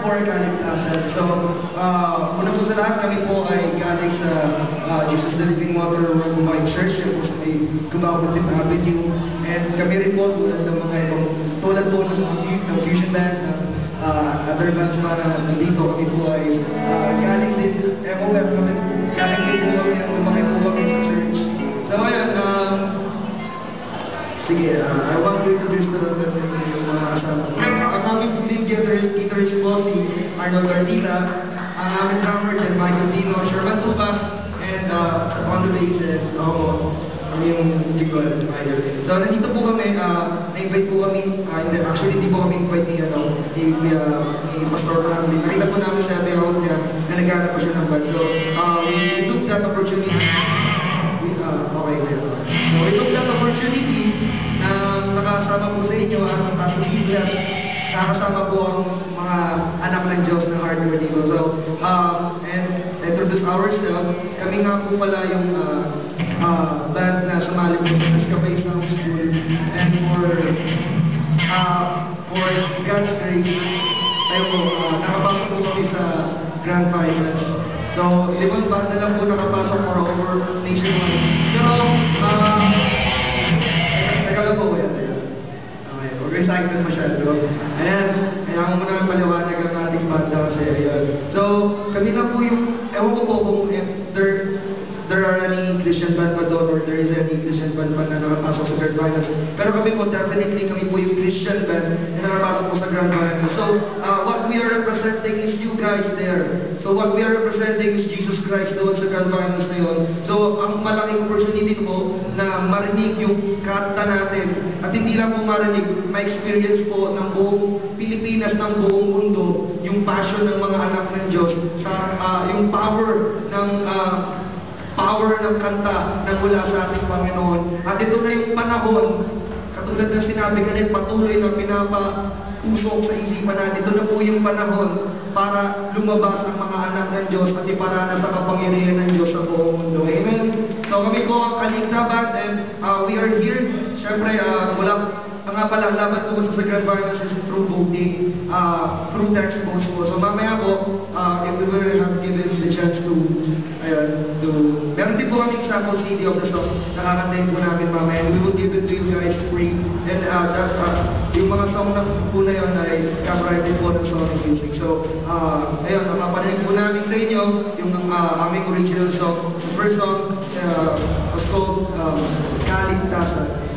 for Kaligtasan. So, una po sa lahat, kami po ay galing sa Jesus the Living Water Worldwide Church, yung po sa may Cubao Avenue. And kami rin po tulad ng mga ibang, tulad po ng Fusion Band, other bands para nandito, kami po ay galing din, MOF kami, galing din po kami, lumaki po kami sa church. So, ayun, sige, I want to introduce na lang kasi yung mga kasama. Ang aming lead guitarist po si Arnold Ardila, ang aming drummer dyan, Michael Dino, Sherman Tucas, and on the bass, and ako, kami yung Gigol, Michael. So, nandito po kami, na-invite po kami, actually hindi po kami invite ni Pastor Ramli. Nakita po namin sa Behold niya na naghanap pa siya ng band. So, we took that opportunity. So, we took that opportunity na nakasama po sa inyo ang Tattoo Biblas, nakasama po ang mga anak ng Diyos ng hardware dito. So, and introduce ourselves, kami nga po pala yung band na sumali po sa Escapay Sound School, and for God's grace, tayo po, nakapasok po kami sa Grand Finals. So, 5 band na lang po nakapasok for over nationwide. Pero, teka lang po yan. Okay, recycle masyado. Ayan, kaya ako muna paliwanag ang ating banda kasi ayun. So, kami na po yung, ewan ko po kung there are any Christian band pa doon or there is any Christian band pa na nakapasok sa Grand Finals. Pero kami po, definitely, kami po yung Christian band na nakapasok po sa Grand Finals. So, what we are representing is you guys there. So, what we are representing is Jesus Christ doon sa Grand Finals na yun. So, ang malaking opportunity po na marinig yung kanta natin. At hindi lang po marinig, ma-experience po ng buong Pilipinas, ng buong mundo, yung passion ng mga anak ng Diyos, sa yung power ng kanta na mula sa ating Panginoon. At ito na yung panahon, katulad ng sinabi kanina, patuloy na pinapatusok sa isipan natin. Ito na po yung panahon para lumabas ang mga anak ng Diyos at iparana sa kapangyarihan ng Diyos sa buong mundo. Amen? So kami po ang Kaligta Band, and we are here. Siyempre, nga pala, laban po sa Grand Finals is through booking, through text post po. So mamaya po, if we will have given the chance to, meron din po kaming sample CD of the song, nakakantayin po namin mamaya, and we will give it to you guys free. And yung mga song na po na yun ay copyrighted po ng Sony Music. So, ayun, mapapanayin po namin sa inyo yung aming original song. The first song was called Kaligtasan.